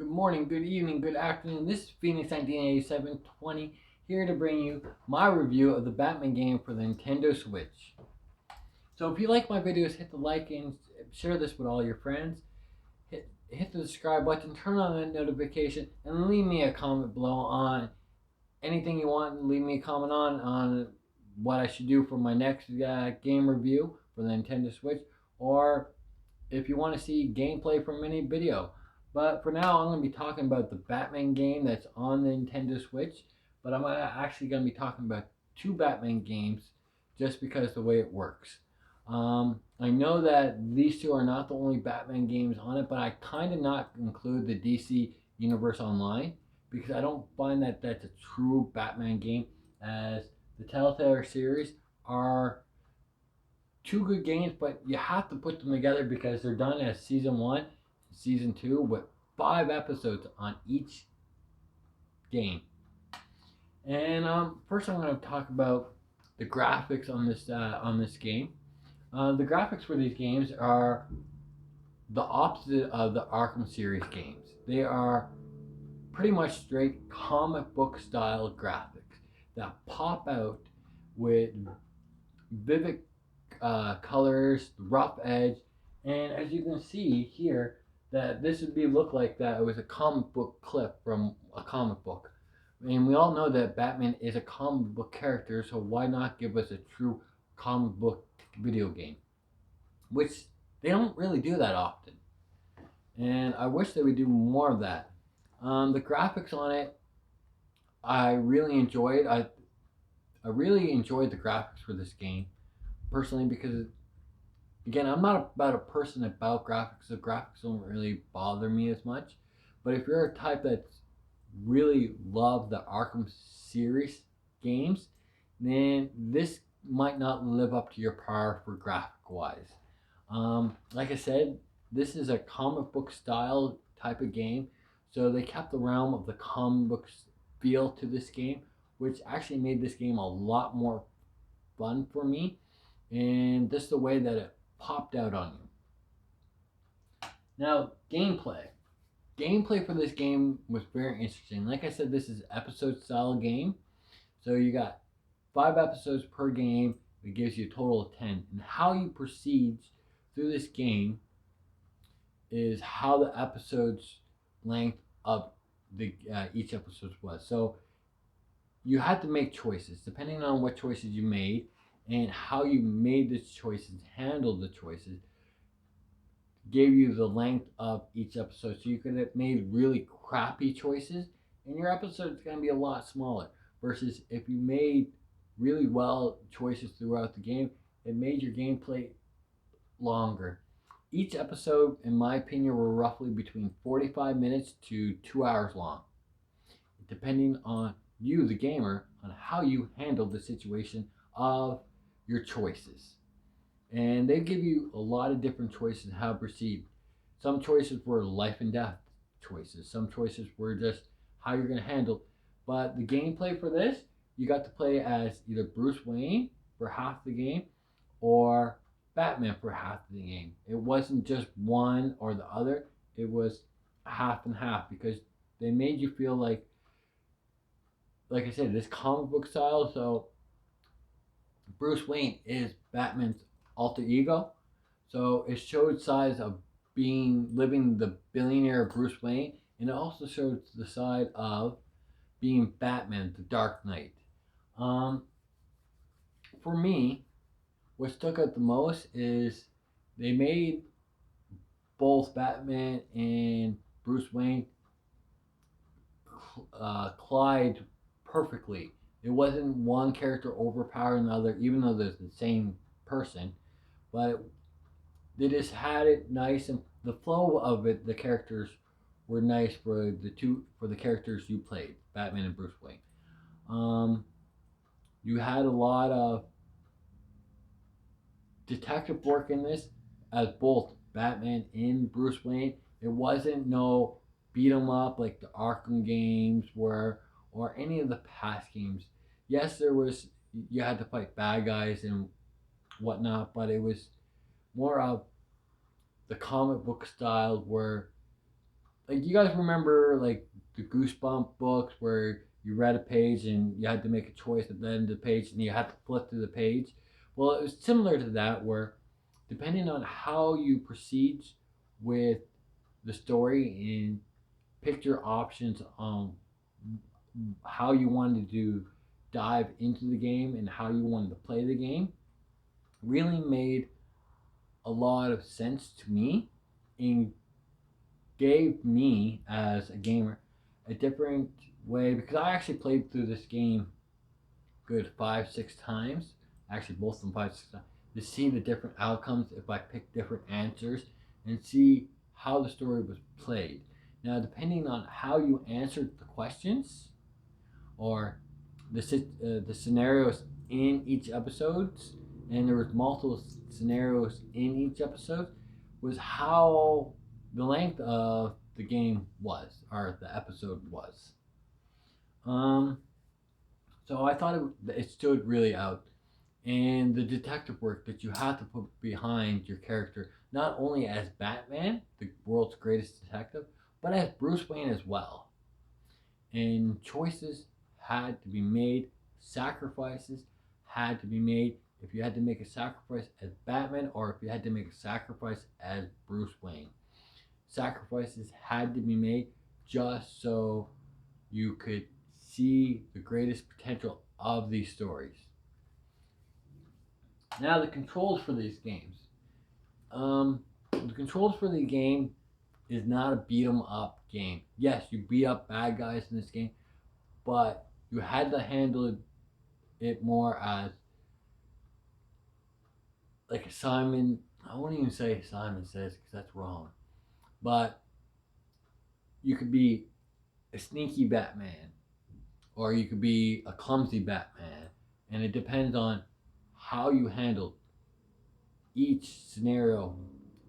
Good morning, good evening, good afternoon. This is Phoenix 1987-20 here to bring you my review of the Batman game for the Nintendo Switch. So if you like my videos, hit the like and share this with all your friends. Hit the subscribe button, turn on that notification, and leave me a comment below on anything you want. And leave me a comment on what I should do for my next game review for the Nintendo Switch, or if you want to see gameplay from any video. But for now, I'm going to be talking about the Batman game that's on the Nintendo Switch. But I'm actually going to be talking about two Batman games just because the way it works. I know that these two are not the only Batman games on it, but I kind of not include the DC Universe Online because I don't find that that's a true Batman game, as the Telltale series are two good games, but you have to put them together because they're done as season one, season two, with 5 episodes on each game. And first, I'm going to talk about the graphics on this game. The graphics for these games are the opposite of the Arkham series games. They are pretty much straight comic book style graphics that pop out with vivid colors, rough edge, and as you can see here, that this would be look like that it was a comic book clip from a comic book. And we all know that Batman is a comic book character, so why not give us a true comic book video game? Which they don't really do that often. And I wish they would do more of that. The graphics on it, I really enjoyed. I really enjoyed the graphics for this game personally because again, I'm not about a person about graphics. The graphics don't really bother me as much. But if you're a type that really love the Arkham series games, then this might not live up to your par for graphic wise. Like I said, this is a comic book style type of game, so they kept the realm of the comic books feel to this game, which actually made this game a lot more fun for me, and just the way that it popped out on you. Now, gameplay. Gameplay for this game was very interesting. Like I said, this is episode style game. So you got 5 episodes per game. It gives you a total of 10. And how you proceed through this game is how the episodes length of the each episode was. So you had to make choices depending on what choices you made and how you made the choices, handled the choices, gave you the length of each episode. So you could have made really crappy choices, and your episode is going to be a lot smaller. Versus if you made really well choices throughout the game, it made your gameplay longer. Each episode, in my opinion, were roughly between 45 minutes to 2 hours long, depending on you, the gamer, on how you handled the situation of your choices. And they give you a lot of different choices how to proceed. Some choices were life and death choices. Some choices were just how you're going to handle. But the gameplay for this, you got to play as either Bruce Wayne for half the game or Batman for half the game. It wasn't just one or the other. It was half and half because they made you feel like I said, this comic book style. So Bruce Wayne is Batman's alter ego. So it showed sides of being living the billionaire Bruce Wayne, and it also showed the side of being Batman, the Dark Knight. Um, for me, what stuck out the most is they made both Batman and Bruce Wayne collide perfectly. It wasn't one character overpowering the other, even though they're the same person. But they just had it nice, and the flow of it, the characters were nice for the characters you played, Batman and Bruce Wayne. Um, you had a lot of detective work in this as both Batman and Bruce Wayne. It wasn't no beat 'em up like the Arkham games were or any of the past games. Yes, there was you had to fight bad guys and whatnot, but it was more of the comic book style where like you guys remember like the Goosebump books where you read a page and you had to make a choice at the end of the page and you had to flip through the page. Well, it was similar to that where depending on how you proceed with the story and pick your options on how you wanted to dive into the game and how you wanted to play the game really made a lot of sense to me and gave me as a gamer a different way because I actually played through this game good 5, 6 times. Actually, both of them 5, 6 times to see the different outcomes if I picked different answers and see how the story was played. Now, depending on how you answered the questions or the scenarios in each episode, and there was multiple scenarios in each episode, was how the length of the game was or the episode was. Um, so I thought it stood really out, and the detective work that you have to put behind your character, not only as Batman, the world's greatest detective, but as Bruce Wayne as well. And choices had to be made, sacrifices had to be made. If you had to make a sacrifice as Batman or if you had to make a sacrifice as Bruce Wayne, sacrifices had to be made just so you could see the greatest potential of these stories. Now, the controls for these games. The controls for the game is not a beat 'em up game. Yes, you beat up bad guys in this game, but you had to handle it more as like Simon. I won't even say Simon Says because that's wrong. But you could be a sneaky Batman, or you could be a clumsy Batman, and it depends on how you handle each scenario.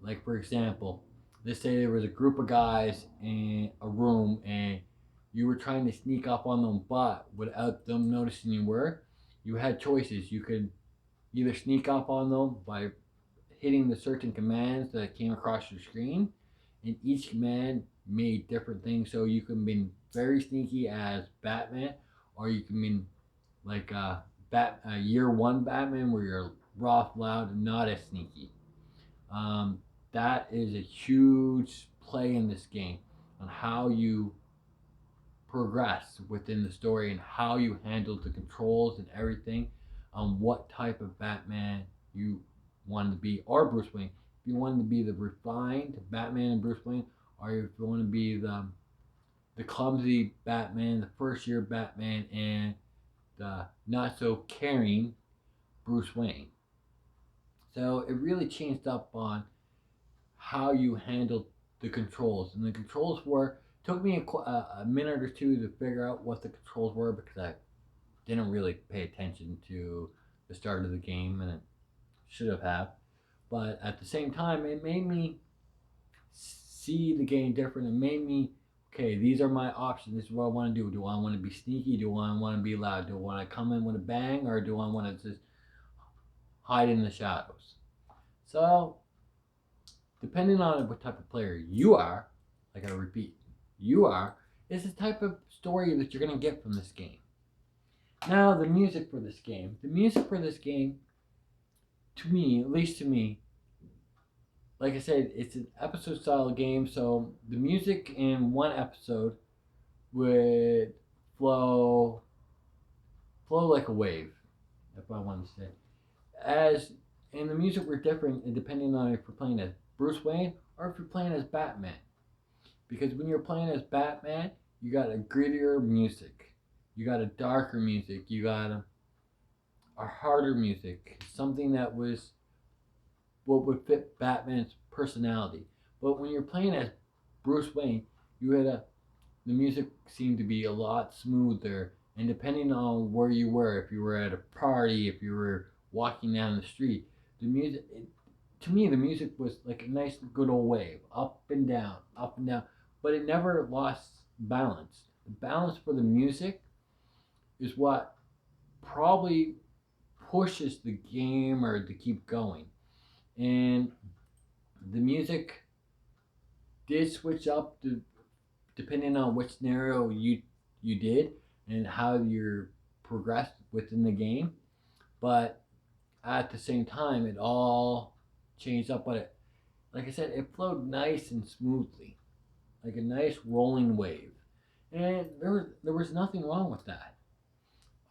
Like for example, let's say there was a group of guys in a room and you were trying to sneak up on them, but without them noticing you were, you had choices. You could either sneak up on them by hitting the certain commands that came across your screen, and each command made different things. So you can be very sneaky as Batman, or you can be like year one Batman, where you're rough, loud, and not as sneaky. Um, that is a huge play in this game on how you progress within the story and how you handle the controls and everything on what type of Batman you wanted to be, or Bruce Wayne. If you wanted to be the refined Batman and Bruce Wayne, or if you want to be the clumsy Batman, the first year Batman, and the not so caring Bruce Wayne. So it really changed up on how you handled the controls, and the controls were took me a minute or two to figure out what the controls were because I didn't really pay attention to the start of the game, and it should have. But at the same time, it made me see the game different. It made me, okay, these are my options. This is what I want to do. Do I want to be sneaky? Do I want to be loud? Do I want to come in with a bang, or do I want to just hide in the shadows? So, depending on what type of player you are, like I repeat, you are, is the type of story that you're going to get from this game. Now, the music for this game. The music for this game, to me, at least to me, like I said, it's an episode style game, so the music in one episode would flow like a wave, if I want to say. As and the music were different depending on if you're playing as Bruce Wayne or if you're playing as Batman. Because when you're playing as Batman, you got a grittier music, you got a darker music, you got a harder music, something that was what would fit Batman's personality. But when you're playing as Bruce Wayne, you had the music seemed to be a lot smoother, and depending on where you were, if you were at a party, if you were walking down the street, the music to me the music was like a nice good old wave, up and down, but it never lost balance. The balance for the music is what probably pushes the gamer to keep going. And the music did switch up depending on which scenario you did and how you're progressed within the game. But at the same time, it all changed up. But it, like I said, it flowed nice and smoothly, like a nice rolling wave, and there was nothing wrong with that.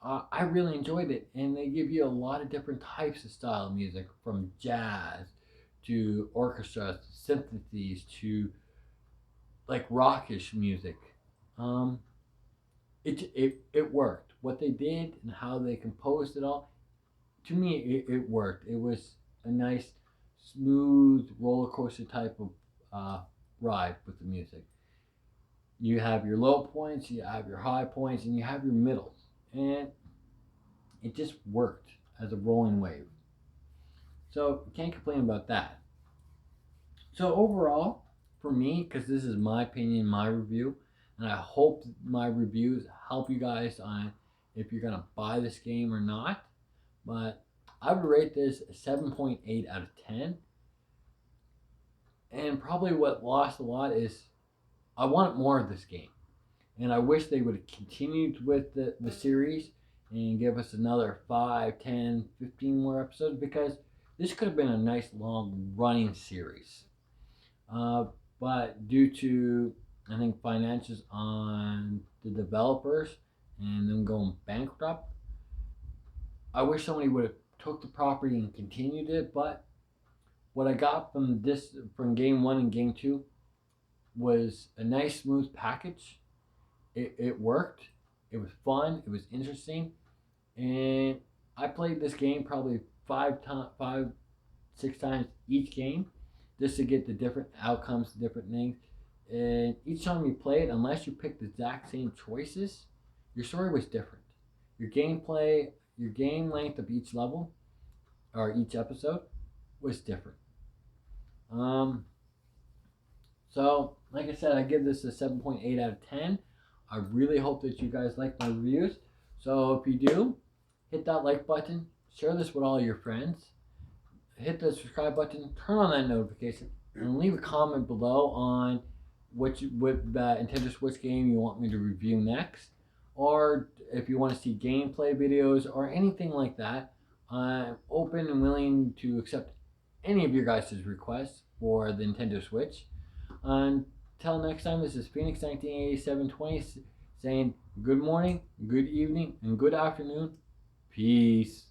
I really enjoyed it, and they give you a lot of different types of style of music, from jazz to orchestra to symphonies to like rockish music. Um, it worked. What they did and how they composed it all, to me, it worked. It was a nice, smooth roller coaster type of ride with the music. You have your low points, you have your high points, and you have your middles, and it just worked as a rolling wave. So can't complain about that. So overall, for me, because this is my opinion, my review, and I hope my reviews help you guys on if you're gonna buy this game or not. But I would rate this a 7.8 out of 10. And probably what lost a lot is I want more of this game. And I wish they would have continued with the series and give us another 5, 10, 15 more episodes, because this could have been a nice long running series. Uh, but due to, I think, finances on the developers and them going bankrupt, I wish somebody would have took the property and continued it. But what I got from this, from game one and game two, was a nice smooth package. It worked. It was fun. It was interesting, and I played this game probably 5, 6 times each game, just to get the different outcomes, different things. And each time you play it, unless you pick the exact same choices, your story was different. Your gameplay, your game length of each level or each episode was different. Um, so, like I said, I give this a 7.8 out of 10. I really hope that you guys like my reviews. So, if you do, hit that like button, share this with all your friends, hit the subscribe button, turn on that notification, and leave a comment below on what Nintendo Switch game you want me to review next, or if you want to see gameplay videos or anything like that. I'm open and willing to accept any of your guys' requests for the Nintendo Switch. Until next time, this is Phoenix 198720 saying good morning, good evening, and good afternoon. Peace.